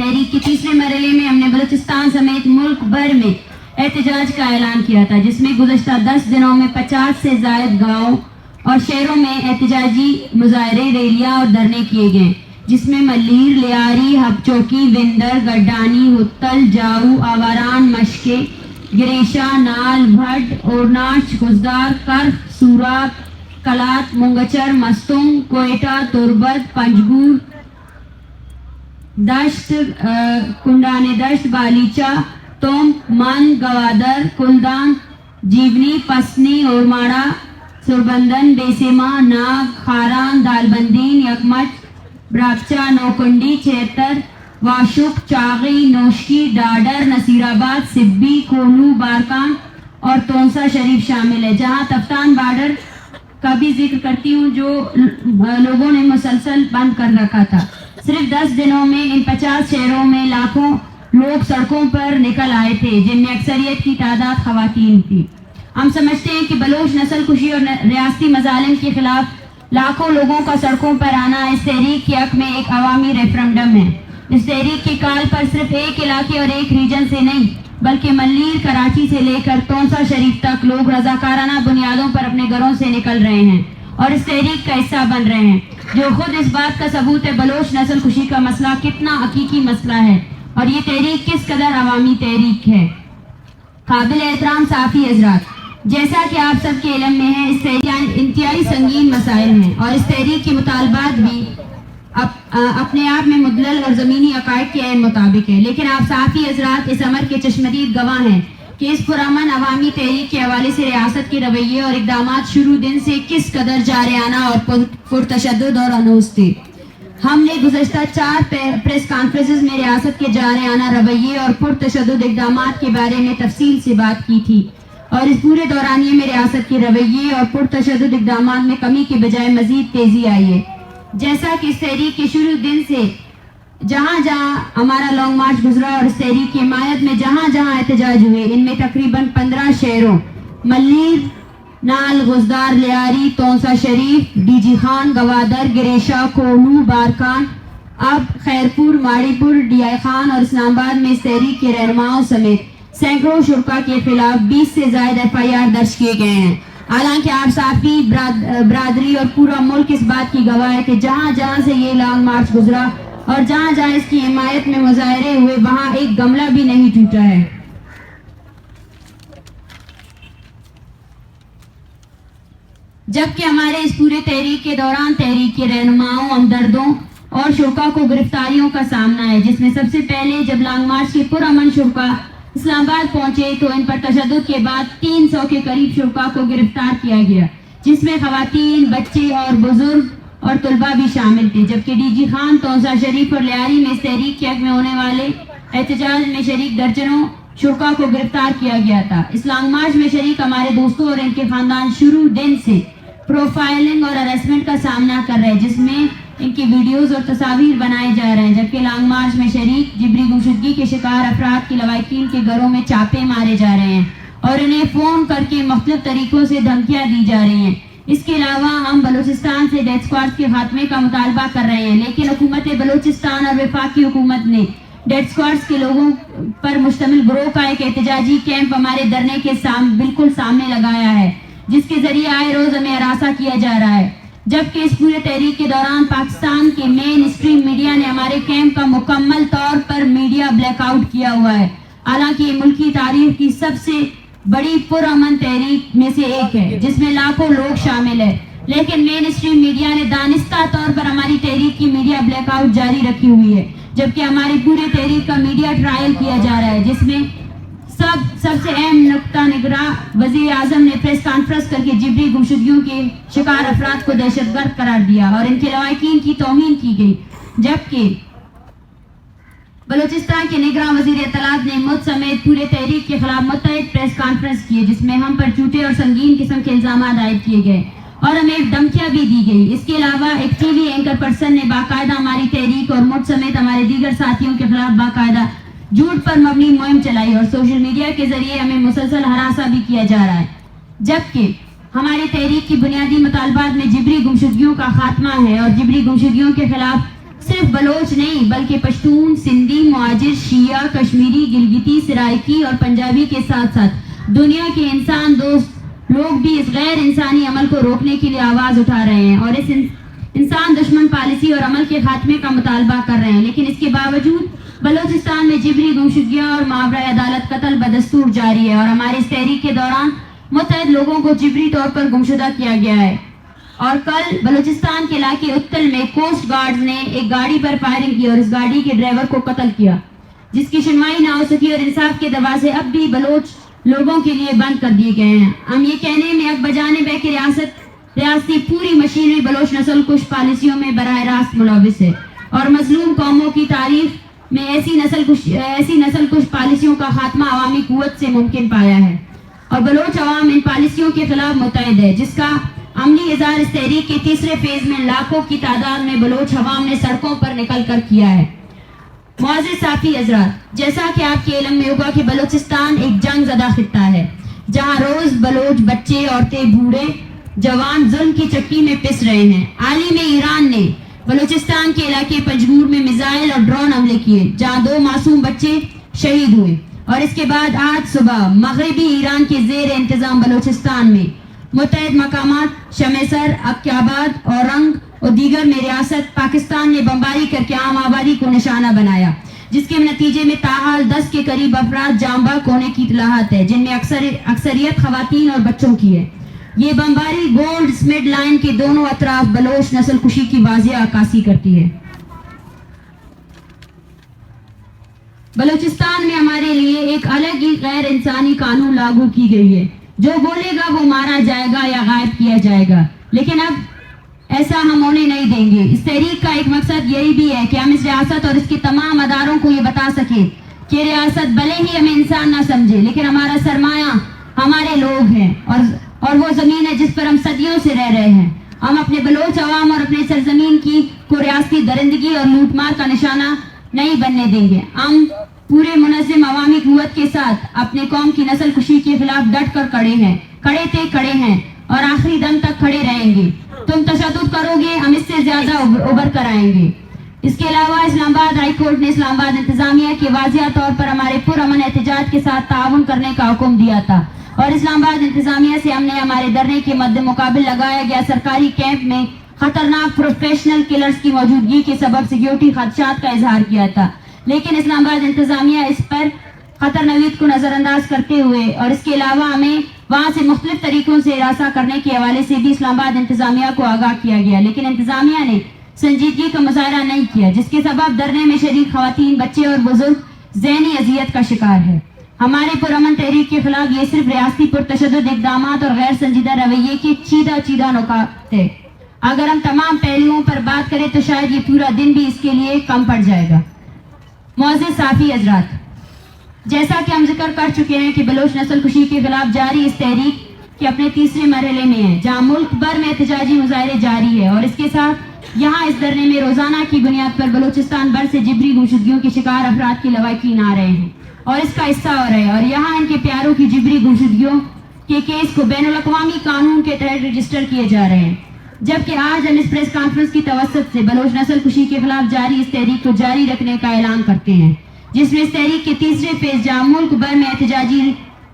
تحریک کے تیسرے مرحلے میں ہم نے بلوچستان سمیت ملک بھر میں احتجاج کا اعلان کیا تھا، جس میں گزشتہ 10 دنوں میں 50 سے زائد گاؤں اور شہروں میں احتجاجی مظاہرے، ریلیاں اور دھرنے کیے گئے، جس میں ملیر، لیاری، ہب چوکی، وندر، گڈانی، ہتل، جاؤ، آواران، مشکے، گریشا، نال، بھٹ، اورناچ، گزدار، کرخ، سورات، کلات، منگچر، مستونگ، کوئٹہ، تربت، پنجگور، دشت، کنڈانے دشت، بالیچا، توم، من، گوادر، کلدان، جیونی، پسنی، اورماڑا، سربندن، بیسیما، ناگ، خاران، دالبندین، یکمچ، براکچا، نوکنڈی، چیتر، واشک، چاغی، نوشکی، ڈاڈر، نصیر آباد، سبی، کولو، بارکان اور تونسا شریف شامل ہے، جہاں تفتان بارڈر کا بھی ذکر کرتی ہوں جو لوگوں نے مسلسل بند کر رکھا تھا۔ صرف 10 دنوں میں ان 50 شہروں میں لاکھوں لوگ سڑکوں پر نکل آئے تھے، جن میں اکثریت کی تعداد خواتین تھی۔ ہم سمجھتے ہیں کہ بلوچ نسل کشی اور ریاستی مظالم کے خلاف لاکھوں لوگوں کا سڑکوں پر آنا اس تحریک کے حق میں ایک عوامی ریفرنڈم ہے۔ اس تحریک کی کال پر صرف ایک علاقے اور ایک ریجن سے نہیں بلکہ ملیر، کراچی سے لے کر تونسا شریف تک لوگ رضاکارانہ بنیادوں پر اپنے گھروں سے نکل رہے ہیں اور اس تحریک کا حصہ بن رہے ہیں، جو خود اس بات کا ثبوت ہے بلوچ نسل کشی کا مسئلہ کتنا حقیقی مسئلہ ہے اور یہ تحریک کس قدر عوامی تحریک ہے۔ قابل احترام صحافی حضرات، جیسا کہ آپ سب کے علم میں ہے، اس تحریک انتہائی سنگین مسائل ہیں اور اس تحریک کے مطالبات بھی اپنے آپ میں مدلل اور زمینی عقائد کے عین مطابق ہے، لیکن آپ صحافی حضرات اس امر کے چشمدید گواہ ہیں کہ اس پرامن عوامی تحریک کے حوالے سے ریاست کے رویے اور اقدامات شروع دن سے کس قدر جارحانہ اور پرتشدد اور انوس تھے۔ ہم نے گزشتہ 4 پریس کانفرنسز میں ریاست کے جارحانہ رویے اور پرتشدد اقدامات کے بارے میں تفصیل سے بات کی تھی اور اس پورے دورانیے میں ریاست کے رویے اور پرتشدد اقدامات میں کمی کے بجائے مزید تیزی آئی ہے۔ جیسا کہ اس تحریک کے شروع دن سے جہاں جہاں ہمارا لانگ مارچ گزرا اور اس تحریک کی حمایت میں جہاں جہاں احتجاج ہوئے، ان میں تقریباً 15 شہروں ملیر، نال، گزدار، لیاری، تونسا شریف، ڈی جی خان، گوادر، گریشا، کولو، بارکان، اب خیرپور، ماڑی پور، ڈی آئی خان اور اسلام آباد میں اس تحریک کے رہنماؤں سمیت سینکڑوں شرکا کے خلاف 20 سے زائد FIR درج کیے گئے ہیں۔ حالانکہ آپ صحافی برادری اور پورا ملک اس بات کی گواہ ہے کہ جہاں جہاں سے یہ لانگ مارچ گزرا اور جہاں جہاں اس کی حمایت میں مظاہرے ہوئے، وہاں ایک گملہ بھی نہیں ٹوٹا ہے۔ جبکہ ہمارے اس پورے تحریک کے دوران تحریک کے رہنماؤں، ہمدردوں اور شرکا کو گرفتاریوں کا سامنا ہے، جس میں سب سے پہلے جب لانگ مارچ کے پرامن شرکا اسلام آباد پہنچے تو ان پر تشدد کے بعد 300 کے قریب شرکا کو گرفتار کیا گیا، جس میں خواتین، بچے اور بزرگ اور طلباء بھی شامل تھے، جبکہ ڈی جی خان، تونسا شریف اور لیاری میں اس تحریک کے حق میں ہونے والے احتجاج میں شریک درجنوں شرکا کو گرفتار کیا گیا تھا۔ اس لانگ مارچ میں شریک ہمارے دوستوں اور ان کے خاندان شروع دن سے پروفائلنگ اور ہراسمنٹ کا سامنا کر رہے ہیں، جس میں ان کی ویڈیوز اور تصاویر بنائے جا رہے ہیں، جبکہ لانگ مارچ میں شریک جبری گمشدگی کے شکار افراد کی لواحقین کے گھروں میں چاپے مارے جا رہے ہیں اور انہیں فون کر کے مختلف طریقوں سے دھمکیاں دی جا رہی ہیں۔ اس کے علاوہ ہم بلوچستان سے ڈیتھ اسکواڈ کے خاتمے کا مطالبہ کر رہے ہیں، لیکن حکومت بلوچستان اور وفاقی حکومت نے ڈیتھ اسکواڈ کے لوگوں پر مشتمل گروہ کا ایک احتجاجی کیمپ ہمارے دھرنے کے بالکل سامنے لگایا ہے، جس کے ذریعے آئے روز ہمیں ہراساں کیا جا رہا ہے۔ جبکہ اس پورے تحریک کے دوران پاکستان کے مین اسٹریم میڈیا نے ہمارے کیمپ کا مکمل طور پر میڈیا بلیک آؤٹ کیا ہوا ہے، حالانکہ یہ ملکی تاریخ کی سب سے بڑی پرامن تحریک میں سے ایک ہے جس میں لاکھوں لوگ شامل ہیں، لیکن مین اسٹریم میڈیا نے دانستہ طور پر ہماری تحریک کی میڈیا بلیک آؤٹ جاری رکھی ہوئی ہے، جبکہ ہماری پورے تحریک کا میڈیا ٹرائل کیا جا رہا ہے، جس میں سب سے اہم نقطہ نگراں وزیر اعظم نے پریس کانفرنس کر کے جبری گمشدگیوں کے شکار افراد کو دہشت گرد قرار دیا اور ان کے لواحقین کی توہین کی گئی، جبکہ بلوچستان کے نگراں وزیر اطلاعات نے مجھ سمیت پورے تحریک کے خلاف متعدد پریس کانفرنس کیے، جس میں ہم پر جھوٹے اور سنگین قسم کے الزامات عائد کیے گئے اور ہمیں دھمکیاں بھی دی گئی۔ اس کے علاوہ ایک ٹی وی اینکر پرسن نے باقاعدہ ہماری تحریک اور مجھ سمیت ہمارے دیگر ساتھیوں کے خلاف باقاعدہ جھوٹ پر مبنی مہم چلائی اور سوشل میڈیا کے ذریعے ہمیں مسلسل ہراساں بھی کیا جا رہا ہے، جبکہ ہماری تحریک کی بنیادی مطالبات میں جبری گمشدگیوں کا خاتمہ ہے اور جبری گمشدگیوں کے خلاف صرف بلوچ نہیں بلکہ پشتون، سندھی، مہاجر، شیعہ، کشمیری، گلگتی، سرائکی اور پنجابی کے ساتھ ساتھ دنیا کے انسان دوست لوگ بھی اس غیر انسانی عمل کو روکنے کے لیے آواز اٹھا رہے ہیں اور اس انسان دشمن پالیسی اور عمل کے خاتمے کا مطالبہ کر رہے ہیں. لیکن اس کے باوجود بلوچستان میں جبری گمشدگیاں اور ماورائے عدالت قتل بدستور جاری ہے اور ہماری اس تحریک کے دوران متعدد لوگوں کو جبری طور پر گمشدہ کیا گیا ہے. اور کل بلوچستان کے علاقے اتل میں کوسٹ گارڈز نے ایک گاڑی پر فائرنگ کی اور اس گاڑی کے ڈرائیور کو قتل کیا، جس کی سنوائی نہ ہو سکی اور انصاف کے دروازے اب بھی بلوچ لوگوں کے لیے بند کر دیے گئے ہیں. ہم یہ کہنے میں حق بجانب ہے کہ ریاستی پوری مشینری بلوچ نسل کش پالیسیوں میں براہ راست ملوث ہے اور مظلوم قوموں کی تاریخ میں ایسی نسل کش پالیسیوں کا خاتمہ عوامی قوت سے ممکن پایا ہے اور بلوچ عوام ان پالیسیوں کے خلاف متحد ہے، جس کا عملی اظہار اس تحریک کے تیسرے فیز میں لاکھوں کی تعداد میں بلوچ عوام نے سڑکوں پر نکل کر کیا ہے. معزز صافی حضرات، جیسا کہ آپ کے علم میں ہوگا کہ بلوچستان ایک جنگ زدہ خطہ ہے جہاں روز بلوچ بچے، عورتیں، بوڑھے، جوان ظلم کی چکی میں پس رہے ہیں. عالم ایران نے بلوچستان کے علاقے پنجگور میں میزائل اور ڈرون حملے کیے جہاں 2 معصوم بچے شہید ہوئے اور اس کے بعد آج صبح مغربی ایران کے زیر انتظام بلوچستان میں متعدد مقامات شمیسر، عقیاباد، اورنگ اور دیگر میں ریاست پاکستان نے بمباری کر کے عام آبادی کو نشانہ بنایا، جس کے نتیجے میں تاحال 10 کے قریب افراد جاں بحق ہونے کی اطلاعات ہے، جن میں اکثریت خواتین اور بچوں کی ہے. یہ بمباری گولڈ سمڈ لائن کے دونوں اطراف بلوچ نسل کشی کی واضح عکاسی کرتی ہے. بلوچستان میں ہمارے لیے ایک الگ ہی غیر انسانی قانون لاگو کی گئی ہے. جو بولے گا وہ مارا جائے گا یا غائب کیا جائے گا، لیکن اب ایسا ہم ہونے نہیں دیں گے. اس تحریک کا ایک مقصد یہی بھی ہے کہ ہم اس ریاست اور اس کے تمام اداروں کو یہ بتا سکیں کہ ریاست بھلے ہی ہمیں انسان نہ سمجھے لیکن ہمارا سرمایہ ہمارے لوگ ہیں اور وہ زمین ہے جس پر ہم صدیوں سے رہ رہے ہیں. ہم اپنے بلوچ عوام اور اپنے سرزمین کی کو ریاستی درندگی اور لوٹ مار کا نشانہ نہیں بننے دیں گے. ہم پورے منظم عوامی قوت کے ساتھ اپنے قوم کی نسل کشی کے خلاف ڈٹ کر کھڑے ہیں اور آخری دم تک کھڑے رہیں گے. تم تشدد کرو گے، ہم اس سے زیادہ ابھر کر آئیں گے. اس کے علاوہ اسلام آباد ہائی کورٹ نے اسلام آباد انتظامیہ کے واضح طور پر ہمارے پرامن احتجاج کے ساتھ تعاون کرنے کا حکم دیا تھا اور اسلام آباد انتظامیہ سے ہم نے ہمارے دھرنے کے مد مقابل لگایا گیا سرکاری کیمپ میں خطرناک پروفیشنل کلرز کی موجودگی کے سبب سیکیورٹی خدشات کا اظہار کیا تھا. لیکن اسلام آباد انتظامیہ اس پر خطر نوید کو نظر انداز کرتے ہوئے اور اس کے علاوہ ہمیں وہاں سے مختلف طریقوں سے ہراساں کرنے کے حوالے سے بھی اسلام آباد انتظامیہ کو آگاہ کیا گیا، لیکن انتظامیہ نے سنجیدگی کا مظاہرہ نہیں کیا، جس کے سبب دھرنے میں شریک خواتین، بچے اور بزرگ ذہنی اذیت کا شکار ہے. ہمارے پرامن تحریک کے خلاف یہ صرف ریاستی پرتشدد اقدامات اور غیر سنجیدہ رویے کے چیدہ نکات ہے. اگر ہم تمام پہلوؤں پر بات کریں تو شاید یہ پورا دن بھی اس کے لیے کم پڑ جائے گا. معزز صافی حضرات، جیسا کہ ہم ذکر کر چکے ہیں کہ بلوچ نسل کشی کے خلاف جاری اس تحریک کے اپنے تیسرے مرحلے میں ہے جہاں ملک بھر میں احتجاجی مظاہرے جاری ہے اور اس کے ساتھ یہاں اس دھرنے میں روزانہ کی بنیاد پر بلوچستان بھر سے جبری گمشدگیوں کے شکار افراد کی لواحقین آ رہے ہیں اور اس کا حصہ ہو رہے ہیں اور یہاں ان کے پیاروں کی جبری گمشدگیوں کے کیس کو بین الاقوامی قانون کے تحت رجسٹر کیے جا رہے ہیں. جبکہ آج ہم اس پریس کانفرنس کی توسط سے بلوچ نسل کشی کے خلاف جاری اس تحریک کو جاری رکھنے کا اعلان کرتے ہیں، جس میں اس تحریک کے تیسرے فیز جہاں ملک بھر میں احتجاجی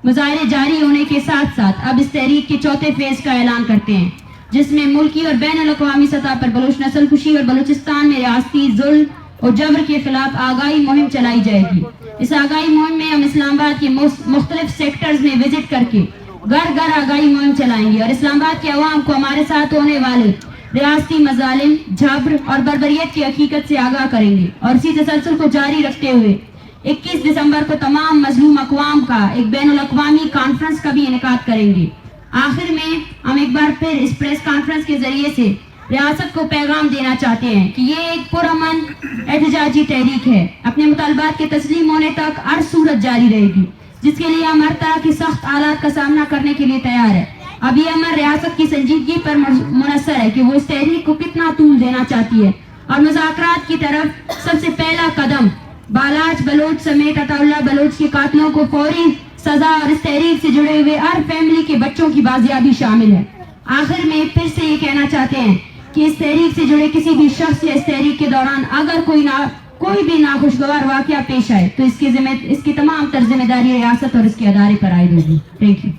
مظاہرے جاری ہونے کے ساتھ ساتھ اب اس تحریک کے چوتھے فیز کا اعلان کرتے ہیں، جس میں ملکی اور بین الاقوامی سطح پر بلوچ نسل کشی اور بلوچستان میں ریاستی ظلم اور جبر کے خلاف آگاہی مہم چلائی جائے گی. اس آگاہی مہم میں ہم اسلام آباد کے مختلف سیکٹرز میں وزٹ کر کے گھر گھر آگاہی مہم چلائیں گے اور اسلام آباد کے عوام کو ہمارے ساتھ ہونے والے ریاستی مظالم، جبر اور بربریت کی حقیقت سے آگاہ کریں گے اور اسی تسلسل کو جاری رکھتے ہوئے 21 دسمبر کو تمام مظلوم اقوام کا ایک بین الاقوامی کانفرنس کا بھی انعقاد کریں گے. آخر میں ہم ایک بار پھر اس پریس کانفرنس کے ذریعے سے ریاست کو پیغام دینا چاہتے ہیں کہ یہ ایک پرامن احتجاجی تحریک ہے. اپنے مطالبات کے تسلیم ہونے تک ہر صورت جاری رہے گی، جس کے لیے ہم ہر طرح کی سخت حالات کا سامنا کرنے کے لیے تیار ہے. اب یہ امر ریاست کی سنجیدگی پر منحصر ہے کہ وہ اس تحریک کو کتنا طول دینا چاہتی ہے اور مذاکرات کی طرف سب سے پہلا قدم بالاچ بلوچ سمیت عطا اللہ بلوچ کے قاتلوں کو فوری سزا اور اس تحریک سے جڑے ہوئے ہر فیملی کے بچوں کی بازیابی شامل ہے. آخر میں پھر سے یہ کہنا چاہتے ہیں کہ اس تحریک سے جڑے کسی بھی شخص یا اس تحریک کے دوران اگر کوئی بھی ناخوشگوار واقعہ پیش آئے تو اس کی تمام تر ذمہ داری ریاست اور اس کے ادارے پر عائد ہوگی. Thank you.